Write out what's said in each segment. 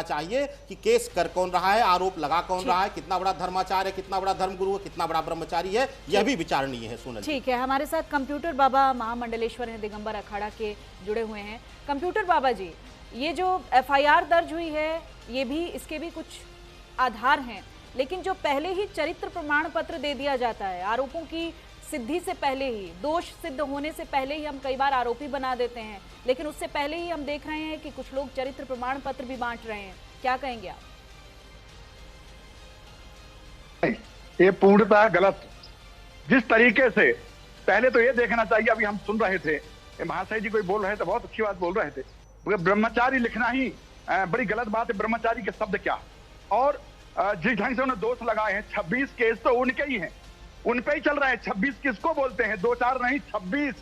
चाहिए कि केस कर कौन रहा है, आरोप लगा कौन रहा है, कितना बड़ा धर्माचार्य है, कितना बड़ा धर्मगुरु है, कितना बड़ा ब्रह्मचारी है, यह भी विचारणीय है। सोनल ठीक है, हमारे साथ कंप्यूटर बाबा महामंडलेश्वर हैं, दिगंबर अखाड़ा के जुड़े हुए हैं। कंप्यूटर बाबा जी, ये जो एफआईआर दर्ज हुई है, ये भी इसके भी कुछ आधार हैं, लेकिन जो पहले ही चरित्र प्रमाण पत्र दे दिया जाता है, आरोपों की सिद्धि से पहले ही, दोष सिद्ध होने से पहले ही हम कई बार आरोपी बना देते हैं, लेकिन उससे पहले ही हम देख रहे हैं कि कुछ लोग चरित्र प्रमाण पत्र भी बांट रहे हैं। क्या कहेंगे आप? ये पूर्णतः गलत। जिस तरीके से पहले तो ये देखना चाहिए, अभी हम सुन रहे थे महाशय जी कोई बोल रहे थे, बहुत अच्छी बात बोल रहे थे, ब्रह्मचारी लिखना ही बड़ी गलत बात है। ब्रह्मचारी के शब्द क्या, और जिस ढंग से उन्हें दोष लगाए हैं, 26 केस तो उनके ही हैं, उन पे ही चल रहा है। 26 किसको बोलते हैं? 2-4 नहीं, 26।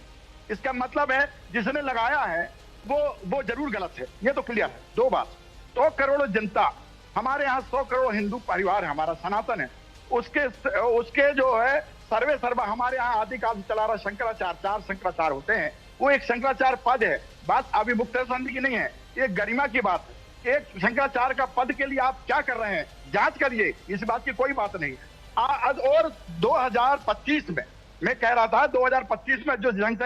इसका मतलब है जिसने लगाया है वो जरूर गलत है, ये तो क्लियर है। दो बात, 100 करोड़ जनता, हमारे यहाँ 100 करोड़ हिंदू परिवार है, हमारा सनातन है, उसके जो है सर्वे सर्वा हमारे यहाँ आदिकाल से चला रहा शंकराचार्य, 4 शंकराचार्य होते हैं, वो एक शंकराचार्य पद है। बात अभिमुक्त संधि की नहीं है, ये गरिमा की बात है। एक शंकराचार्य का पद के लिए आप क्या कर रहे हैं, जांच करिए, इस बात की कोई बात नहीं है। और 2025 में मैं कह रहा था, 2025 में जो जंग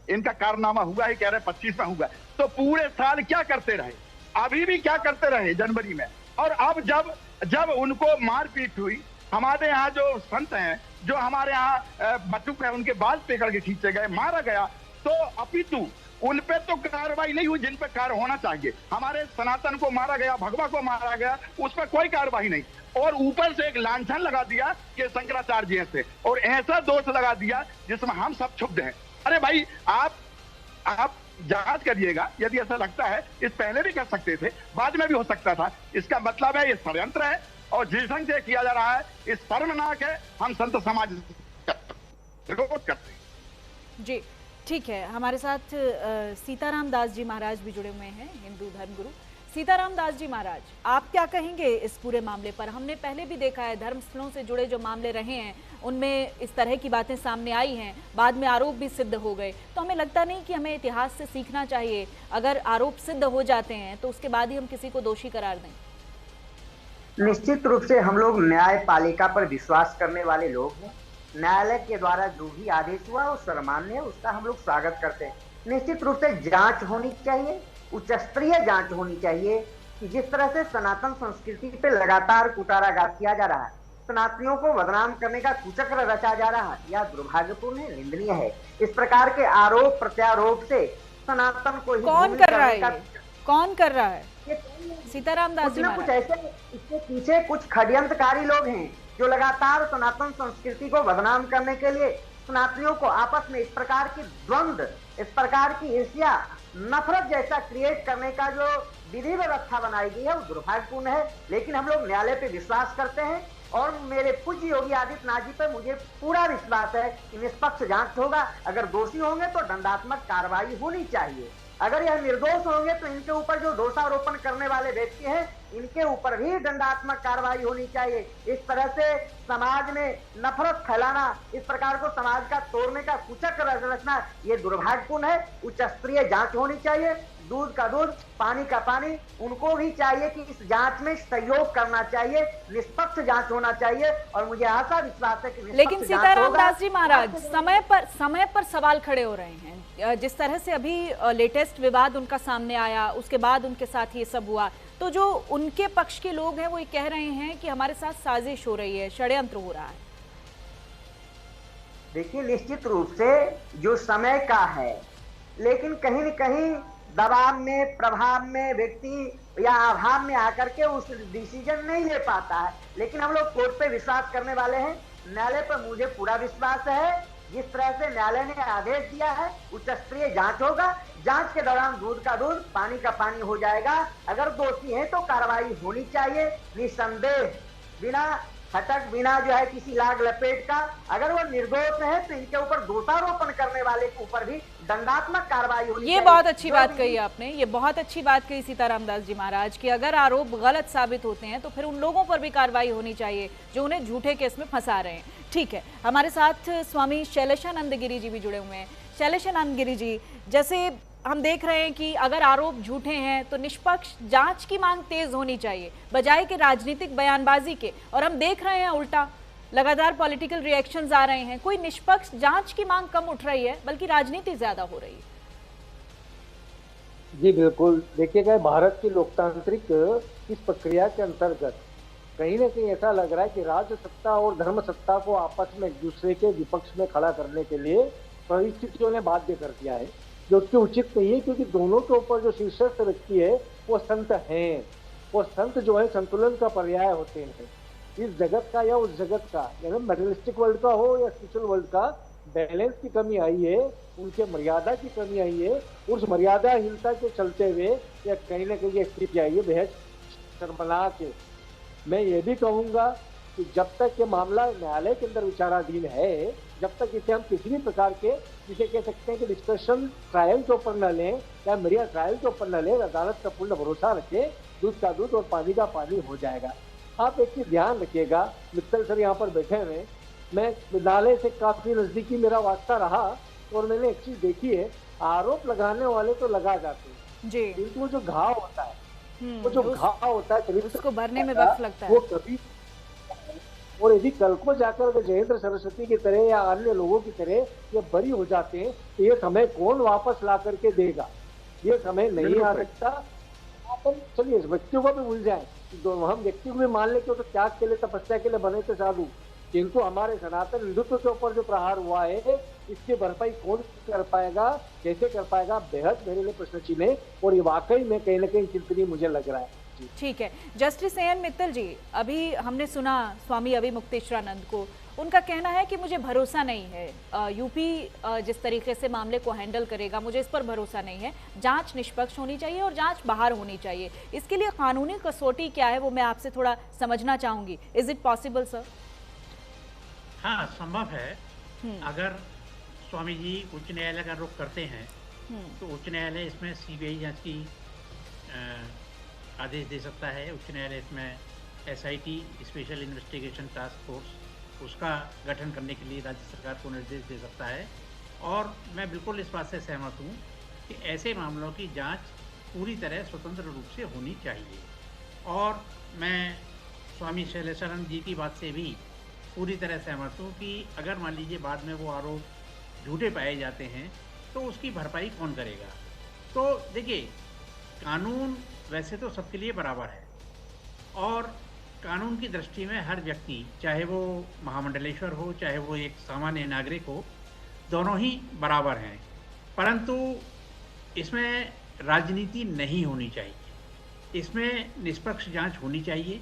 इनका कारनामा हुआ है, कह रहे 25 में हुआ, तो पूरे साल क्या करते रहे, अभी भी क्या करते रहे जनवरी में। और अब जब उनको मारपीट हुई, हमारे यहाँ जो संत हैं, जो हमारे यहाँ बटुक है, उनके बाल पकड़ के खींचे गए, मारा गया, तो अपितु उन पे तो कार्रवाई नहीं हुई जिन पे कार्य होना चाहिए। हमारे सनातन को मारा गया, भगवा को मारा गया, उस पर कोई कार्रवाई नहीं, और ऊपर से एक लांछन लगा दिया कि शंकराचार्य जी से, और ऐसा दोष लगा दिया जिसमें हम सब क्षुब्ध हैं। अरे भाई, आप जांच करिएगा, यदि ऐसा लगता है, इस पहले भी कर सकते थे, बाद में भी हो सकता था। इसका मतलब है ये षड्यंत्र है, और जिस ढंग से किया जा रहा है इस शर्मनाक है। हम संत समाज विरोध करते हैं। जी ठीक है, हमारे साथ सीताराम दास जी महाराज भी जुड़े हुए हैं, हिंदू धर्मगुरु। सीताराम दास जी महाराज, आप क्या कहेंगे इस पूरे मामले पर? हमने पहले भी देखा है, धर्मस्थलों से जुड़े जो मामले रहे हैं उनमें इस तरह की बातें सामने आई हैं, बाद में आरोप भी सिद्ध हो गए। तो हमें लगता नहीं कि हमें इतिहास से सीखना चाहिए? अगर आरोप सिद्ध हो जाते हैं तो उसके बाद ही हम किसी को दोषी करार दें? निश्चित रूप से हम लोग न्यायपालिका पर विश्वास करने वाले लोग हैं। न्यायालय के द्वारा जो भी आदेश हुआ वो सर्वमान्य है, उसका हम लोग स्वागत करते हैं। निश्चित रूप से जांच होनी चाहिए, उच्च स्तरीय जांच होनी चाहिए कि जिस तरह से सनातन संस्कृति पे लगातार कुटाराघात किया जा रहा है, सनातनियों को बदनाम करने का कुचक्र रचा जा रहा है, यह दुर्भाग्यपूर्ण है, निंदनीय है। इस प्रकार के आरोप प्रत्यारोप से सनातन को ही कौन कर रहा है? कौन कर रहा है? सीताराम दास जी कुछ ऐसे इसके पीछे कुछ षड्यंत्रकारी लोग हैं जो लगातार सनातन संस्कृति को बदनाम करने के लिए सनातनियों को आपस में इस प्रकार की द्वंद्व, इस प्रकार की ईर्ष्या, नफरत जैसा क्रिएट करने का जो विधि व्यवस्था बनाई गई है वो दुर्भाग्यपूर्ण है। लेकिन हम लोग न्यायालय पे विश्वास करते हैं, और मेरे पूज्य योगी आदित्यनाथ जी पर मुझे पूरा विश्वास है कि निष्पक्ष जांच होगा। अगर दोषी होंगे तो दंडात्मक कार्रवाई होनी चाहिए, अगर यह निर्दोष होंगे तो इनके ऊपर जो दोषारोपण करने वाले व्यक्ति हैं, इनके ऊपर भी दंडात्मक कार्रवाई होनी चाहिए। इस तरह से समाज में नफरत फैलाना, इस प्रकार को समाज का तोड़ने का कुचक्र रचना, ये दुर्भाग्यपूर्ण है। उच्च स्तरीय जांच होनी चाहिए, दूध का दूध, पानी का पानी, उनको भी चाहिए कि इस जांच में सहयोग करना चाहिए, निष्पक्ष जांच होना चाहिए, और मुझे आशा विश्वास है कि लेकिन सीताराम दास जी महाराज, समय पर सवाल खड़े हो रहे हैं। जिस तरह से अभी लेटेस्ट विवाद उनका सामने आया, उसके बाद उनके साथ ये सब हुआ, तो जो उनके पक्ष के लोग हैं वो ये कह रहे हैं कि हमारे साथ साजिश हो रही है, षड्यंत्र हो रहा है। देखिए, निश्चित रूप से जो समय का है, लेकिन कहीं न कहीं दबाव में, प्रभाव में व्यक्ति या अभाव में आकर के उस डिसीजन नहीं ले पाता है। लेकिन हम लोग कोर्ट पे विश्वास करने वाले हैं, न्यायालय पर मुझे पूरा विश्वास है। जिस तरह से न्यायालय ने आदेश दिया है, उच्च स्तरीय जांच होगा, जांच के दौरान दूध का दूध, पानी का पानी हो जाएगा। अगर दोषी है तो कार्रवाई होनी चाहिए, निसंदेह, बिना हटक, बिना जो है किसी लाग लपेट का। अगर वो निर्दोष है तो इनके ऊपर दोषारोपण करने वाले के ऊपर भी दंडात्मक कार्रवाई होनी चाहिए। ये बहुत अच्छी बात कही आपने, ये बहुत अच्छी बात कही सीताराम दास जी महाराज कि अगर आरोप गलत साबित होते हैं तो फिर उन लोगों पर भी कार्रवाई होनी चाहिए जो उन्हें झूठे केस में फंसा रहे हैं। ठीक है, हमारे साथ स्वामी शैलेशानंद गिरी जी भी जुड़े हुए हैं। शैलेशानंद गिरी जी, जैसे हम देख रहे हैं कि अगर आरोप झूठे हैं तो निष्पक्ष जांच की मांग तेज होनी चाहिए बजाय के राजनीतिक बयानबाजी के, और हम देख रहे हैं उल्टा लगातार पॉलिटिकल रिएक्शंस आ रहे हैं। कोई निष्पक्ष जांच की मांग कम उठ रही है बल्कि राजनीति ज्यादा हो रही है। जी बिल्कुल, देखिएगा भारत की लोकतांत्रिक इस प्रक्रिया के अंतर्गत कहीं ना कहीं ऐसा लग रहा है कि राज्य सत्ता और धर्म सत्ता को आपस में एक दूसरे के विपक्ष में खड़ा करने के लिए परिस्थितियों ने बाध्य कर दिया है, जो कि उचित नहीं है, क्योंकि दोनों के ऊपर जो शीर्षस्थ व्यक्ति है वो संत हैं। वो संत जो है संतुलन का पर्याय होते हैं। इस जगत का या उस जगत का, यानी मटेरियलिस्टिक वर्ल्ड का हो या स्पिरिचुअल वर्ल्ड का, बैलेंस की कमी आई है, उनके मर्यादा की कमी आई है। उस मर्यादाहीनता के चलते हुए या कहीं ना कहीं स्थिति आई है बेहद शर्मनाक है। मैं ये भी कहूंगा कि जब तक ये मामला न्यायालय के अंदर विचाराधीन है, जब तक इसे हम किसी भी प्रकार के, जिसे कह सकते हैं कि डिस्कशन ट्रायल के ऊपर न लें या मीडिया ट्रायल के ऊपर न लें, अदालत का पूर्ण भरोसा रखें, दूध का दूध और पानी का पानी हो जाएगा। आप एक चीज ध्यान रखिएगा, मित्तल सर यहाँ पर बैठे हुए, मैं विद्यालय से काफी नजदीकी मेरा वास्ता रहा और मैंने एक चीज देखी है, आरोप लगाने वाले तो लगा जाते हैं जी, किंतु वो जो घाव होता है, वो जो घाव होता है उसको भरने में वक्त लगता है। वो कभी, और यदि कल को जाकर अगर जयेंद्र सरस्वती की तरह या अन्य लोगों की तरह ये बरी हो जाते हैं तो ये समय कौन वापस ला करके देगा? ये समय नहीं आ सकता। अपन चलिए इस व्यक्तियों को भी भूल जाए, हम व्यक्ति को भी मान ले कि तो त्याग के लिए, तपस्या के लिए बने थे साधु, किंतु हमारे सनातन हिंदुत्व के ऊपर जो प्रहार हुआ है इसकी भरपाई कौन कर पाएगा, कैसे कर पाएगा? बेहद मेरे लिए प्रश्न चिन्ह है और ये वाकई में कहीं ना कहीं चिंतनीय मुझे लग रहा है। ठीक है, जस्टिस एएन मित्तल जी, अभी हमने सुना स्वामी अभिमुक्तेश्वरानंद को, उनका कहना है कि मुझे भरोसा नहीं है यूपी जिस तरीके से मामले को हैंडल करेगा, मुझे इस पर भरोसा नहीं है। जांच निष्पक्ष होनी चाहिए और जांच बाहर होनी चाहिए। इसके लिए कानूनी कसौटी क्या है वो मैं आपसे थोड़ा समझना चाहूंगी। Is it possible sir? हाँ, संभव है। अगर स्वामी जी उच्च न्यायालय का रुख करते हैं तो उच्च न्यायालय इसमें सीबीआई जांच की आदेश दे सकता है। उच्च न्यायालय इसमें SIT, special investigation task force, उसका गठन करने के लिए राज्य सरकार को निर्देश दे सकता है। और मैं बिल्कुल इस बात से सहमत हूँ कि ऐसे मामलों की जांच पूरी तरह स्वतंत्र रूप से होनी चाहिए। और मैं स्वामी शैलेशानंद जी की बात से भी पूरी तरह सहमत हूँ कि अगर मान लीजिए बाद में वो आरोप झूठे पाए जाते हैं तो उसकी भरपाई कौन करेगा? तो देखिए, कानून वैसे तो सबके लिए बराबर है और कानून की दृष्टि में हर व्यक्ति, चाहे वो महामंडलेश्वर हो, चाहे वो एक सामान्य नागरिक हो, दोनों ही बराबर हैं। परंतु इसमें राजनीति नहीं होनी चाहिए। इसमें निष्पक्ष जांच होनी चाहिए।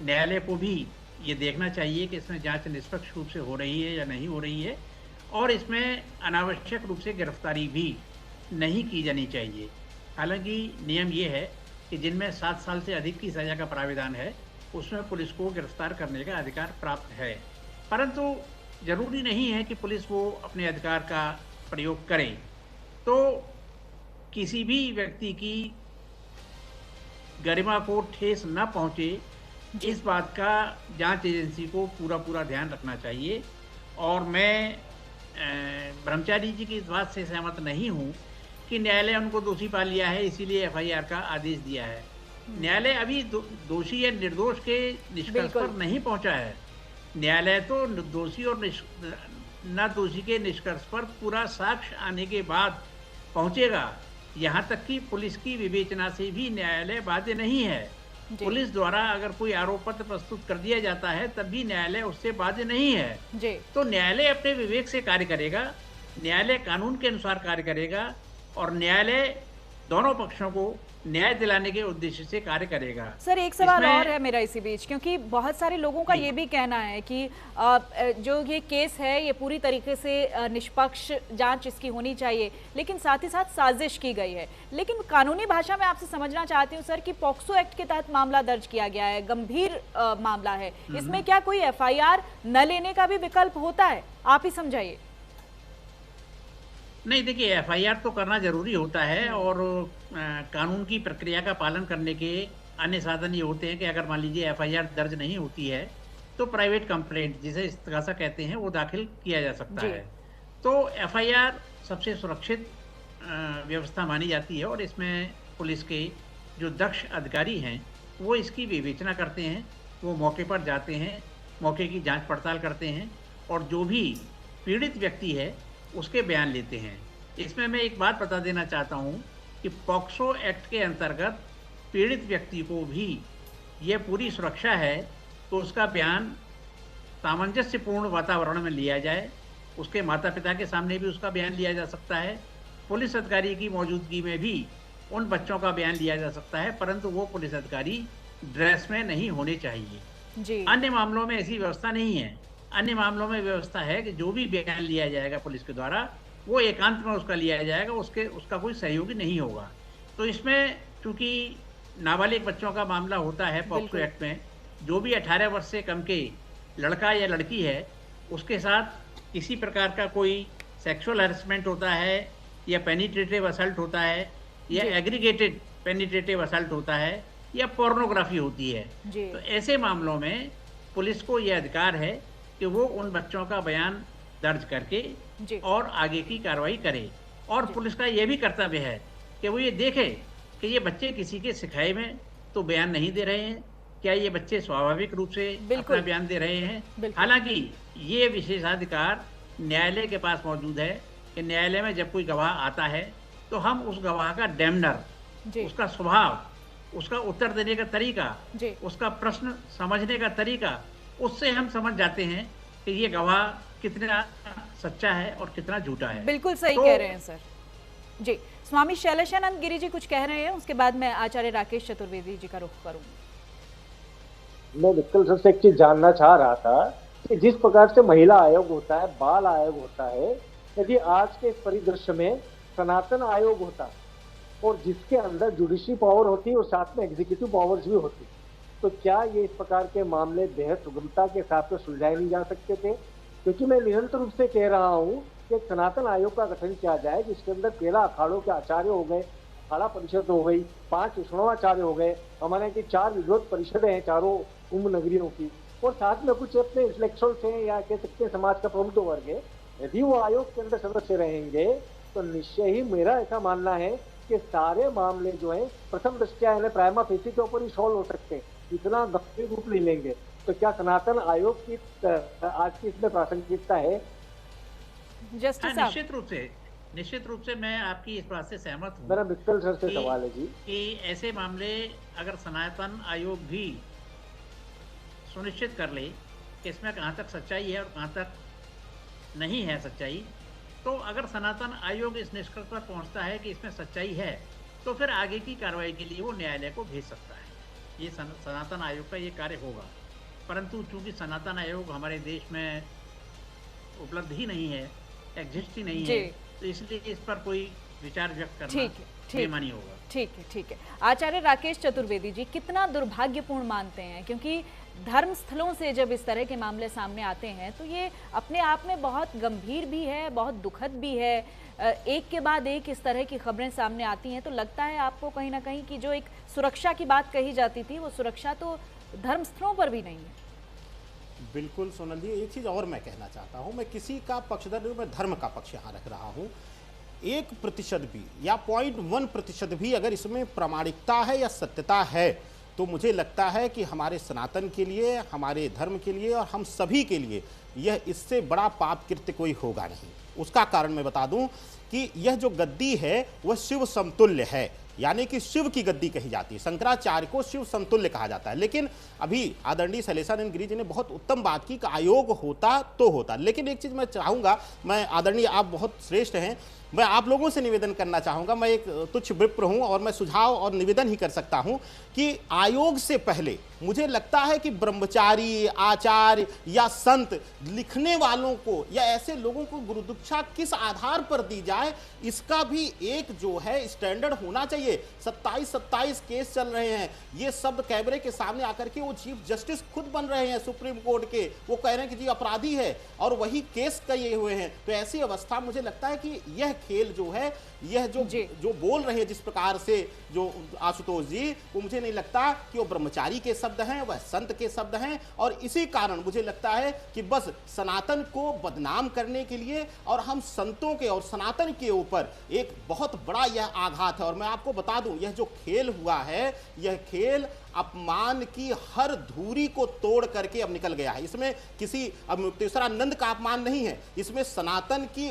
न्यायालय को भी ये देखना चाहिए कि इसमें जांच निष्पक्ष रूप से हो रही है या नहीं हो रही है, और इसमें अनावश्यक रूप से गिरफ्तारी भी नहीं की जानी चाहिए। हालांकि नियम ये है कि जिनमें 7 साल से अधिक की सज़ा का प्राविधान है उसमें पुलिस को गिरफ्तार करने का अधिकार प्राप्त है, परंतु जरूरी नहीं है कि पुलिस वो अपने अधिकार का प्रयोग करे। तो किसी भी व्यक्ति की गरिमा को ठेस न पहुंचे, इस बात का जांच एजेंसी को पूरा ध्यान रखना चाहिए। और मैं ब्रह्मचारी जी की इस बात से सहमत नहीं हूं कि न्यायालय उनको दोषी पा लिया है इसीलिए एफआईआर का आदेश दिया है। न्यायालय अभी दोषी या निर्दोष के निष्कर्ष पर नहीं पहुंचा है। न्यायालय तो दोषी और न दोषी के निष्कर्ष पर पूरा साक्ष्य आने के बाद पहुंचेगा। यहाँ तक कि पुलिस की विवेचना से भी न्यायालय बाध्य नहीं है। पुलिस द्वारा अगर कोई आरोप पत्र प्रस्तुत कर दिया जाता है तब भी न्यायालय उससे बाध्य नहीं है जी। तो न्यायालय अपने विवेक से कार्य करेगा, न्यायालय कानून के अनुसार कार्य करेगा और न्यायालय दोनों पक्षों को न्याय दिलाने के उद्देश्य से कार्य करेगा। सर एक सवाल और है मेरा इसी बीच, क्योंकि बहुत सारे लोगों का ये भी कहना है कि जो ये केस है ये पूरी तरीके से निष्पक्ष जांच इसकी होनी चाहिए, लेकिन साथ ही साथ साजिश की गई है। लेकिन कानूनी भाषा में आपसे समझना चाहती हूँ सर कि पॉक्सो एक्ट के तहत मामला दर्ज किया गया है, गंभीर मामला है, इसमें क्या कोई एफआईआर न लेने का भी विकल्प होता है? आप ही समझाइए। नहीं, देखिए, एफआईआर तो करना जरूरी होता है और कानून की प्रक्रिया का पालन करने के अन्य साधन ये होते हैं कि अगर मान लीजिए एफआईआर दर्ज नहीं होती है तो प्राइवेट कंप्लेंट, जिसे इस्तगासा कहते हैं, वो दाखिल किया जा सकता है। तो एफआईआर सबसे सुरक्षित व्यवस्था मानी जाती है और इसमें पुलिस के जो दक्ष अधिकारी हैं वो इसकी विवेचना करते हैं, वो मौके पर जाते हैं, मौके की जांच पड़ताल करते हैं और जो भी पीड़ित व्यक्ति है उसके बयान लेते हैं। इसमें मैं एक बात बता देना चाहता हूँ कि पॉक्सो एक्ट के अंतर्गत पीड़ित व्यक्ति को भी ये पूरी सुरक्षा है तो उसका बयान सामंजस्यपूर्ण वातावरण में लिया जाए, उसके माता पिता के सामने भी उसका बयान लिया जा सकता है, पुलिस अधिकारी की मौजूदगी में भी उन बच्चों का बयान लिया जा सकता है, परंतु वो पुलिस अधिकारी ड्रेस में नहीं होने चाहिए जी। अन्य मामलों में ऐसी व्यवस्था नहीं है। अन्य मामलों में व्यवस्था है कि जो भी बयान लिया जाएगा पुलिस के द्वारा वो एकांत में उसका लिया जाएगा, उसका कोई सहयोगी नहीं होगा। तो इसमें चूंकि नाबालिग बच्चों का मामला होता है पॉक्सो एक्ट में, जो भी 18 वर्ष से कम के लड़का या लड़की है उसके साथ किसी प्रकार का कोई सेक्सुअल हैरेसमेंट होता है या पेनिट्रेटिव असल्ट होता है या एग्रीगेटेड पेनिट्रेटिव असल्ट होता है या पोर्नोग्राफी होती है, तो ऐसे मामलों में पुलिस को यह अधिकार है कि वो उन बच्चों का बयान दर्ज करके और आगे की कार्रवाई करे। और पुलिस का यह भी कर्तव्य है कि वो ये देखे कि ये बच्चे किसी के सिखाए में तो बयान नहीं दे रहे हैं, क्या ये बच्चे स्वाभाविक रूप से अपना बयान दे रहे हैं। हालांकि ये विशेषाधिकार न्यायालय के पास मौजूद है कि न्यायालय में जब कोई गवाह आता है तो हम उस गवाह का डेमनर, उसका स्वभाव, उसका उत्तर देने का तरीका, उसका प्रश्न समझने का तरीका, उससे हम समझ जाते हैं कि ये गवाह कितना सच्चा है और कितना झूठा है। बिल्कुल सही कह रहे हैं सर जी। स्वामी शैलेशानंद गिरी जी कुछ कह रहे हैं, उसके बाद मैं आचार्य राकेश चतुर्वेदी जी का रुख करूंगी। मैं विकल सर से एक चीज जानना चाह रहा था कि जिस प्रकार से महिला आयोग होता है, बाल आयोग होता है, यदि आज के इस परिदृश्य में सनातन आयोग होता और जिसके अंदर जुडिशरी पावर होती और साथ में एग्जीक्यूटिव पावर्स भी होती, तो क्या ये इस प्रकार के मामले बेहद सुगमता के साथ में सुलझाए नहीं जा सकते थे? क्योंकि मैं निरंतर रूप से कह रहा हूँ कि सनातन आयोग का गठन किया जाए जिसके अंदर 13 अखाड़ों के आचार्य हो गए, अखाड़ा परिषद हो गई, 5 वैष्णवाचार्य हो गए, हमारे की 4 विद्वत परिषदें हैं चारों कुंभ नगरियों की, और साथ में कुछ अपने इंटेलेक्चुअल्स हैं या कह सकते हैं समाज का प्रमुख वर्ग है। यदि वो आयोग के अंदर सदस्य रहेंगे तो निश्चय ही मेरा ऐसा मानना है कि सारे मामले जो है प्रथम दृष्टया प्राइमा फेसी के ऊपर ही सॉल्व हो सकते हैं, इतना गंभीर रूप नहीं लेंगे। तो क्या सनातन आयोग की आज की इसमें प्रासंगिकता है? निश्चित रूप से मैं आपकी इस बात से सहमत हूँ। मेरा विकल सर से सवाल है जी कि ऐसे मामले अगर सनातन आयोग भी सुनिश्चित कर ले कि इसमें कहाँ तक सच्चाई है और कहाँ तक नहीं है सच्चाई, तो अगर सनातन आयोग इस निष्कर्ष पर पहुँचता है कि इसमें सच्चाई है तो फिर आगे की कार्रवाई के लिए वो न्यायालय को भेज सकता है। ये सनातन आयोग का ये कार्य होगा, परंतु चूंकि सनातन आयोग हमारे देश में उपलब्ध ही नहीं है, एग्जिस्ट ही नहीं है, तो इसलिए इस पर कोई विचार व्यक्त करना बेमानी होगा। ठीक है। आचार्य राकेश चतुर्वेदी जी, कितना दुर्भाग्यपूर्ण मानते हैं, क्योंकि धर्म स्थलों से जब इस तरह के मामले सामने आते हैं तो ये अपने आप में बहुत गंभीर भी है, बहुत दुखद भी है। एक के बाद एक इस तरह की खबरें सामने आती हैं तो लगता है आपको कहीं ना कहीं कि जो एक सुरक्षा की बात कही जाती थी वो सुरक्षा तो धर्म स्थलों पर भी नहीं है। बिल्कुल सोनल जी, एक चीज़ और मैं कहना चाहता हूँ, मैं किसी का पक्षधर नहीं, मैं धर्म का पक्ष यहाँ रख रहा हूँ। 1% भी या 0.1% भी अगर इसमें प्रामाणिकता है या सत्यता है तो मुझे लगता है कि हमारे सनातन के लिए, हमारे धर्म के लिए और हम सभी के लिए यह इससे बड़ा पाप कृत्य कोई होगा नहीं। उसका कारण मैं बता दूं कि यह जो गद्दी है वह शिव समतुल्य है, यानी कि शिव की गद्दी कही जाती है। शंकराचार्य को शिव समतुल्य कहा जाता है। लेकिन अभी आदरणीय शैलेशानंद गिरी जी ने बहुत उत्तम बात की कि आयोग होता तो होता, लेकिन एक चीज़ मैं चाहूँगा, मैं आदरणीय आप बहुत श्रेष्ठ हैं, मैं आप लोगों से निवेदन करना चाहूँगा, मैं एक तुच्छ विप्र हूँ और मैं सुझाव और निवेदन ही कर सकता हूँ कि आयोग से पहले मुझे लगता है कि ब्रह्मचारी, आचार्य या संत लिखने वालों को या ऐसे लोगों को गुरु दीक्षा किस आधार पर दी जाए, इसका भी एक जो है स्टैंडर्ड होना चाहिए। 27 केस चल रहे हैं, ये सब कैमरे के सामने आकर के वो चीफ जस्टिस खुद बन रहे हैं सुप्रीम कोर्ट के, वो कह रहे हैं कि जी अपराधी है और वही केस किए हुए हैं। तो ऐसी अवस्था मुझे लगता है कि यह खेल जो है, यह जो बोल रहे हैं जिस प्रकार से जो आशुतोष जी, वो मुझे नहीं लगता कि वो ब्रह्मचारी के शब्द हैं, वह संत के शब्द हैं। और इसी कारण मुझे लगता है कि बस सनातन को बदनाम करने के लिए और हम संतों के और सनातन के ऊपर एक बहुत बड़ा यह आघात है। और मैं आपको बता दूं, यह जो खेल हुआ है, यह खेल अपमान की हर धूरी को तोड़ करके अब निकल गया है। इसमें किसी अब मुक्तेश्वरानंद का अपमान नहीं है, इसमें सनातन की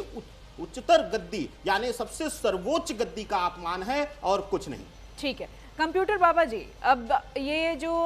उच्चतर गद्दी यानी सबसे सर्वोच्च गद्दी का अपमान है और कुछ नहीं। ठीक है कंप्यूटर बाबा जी, अब ये जो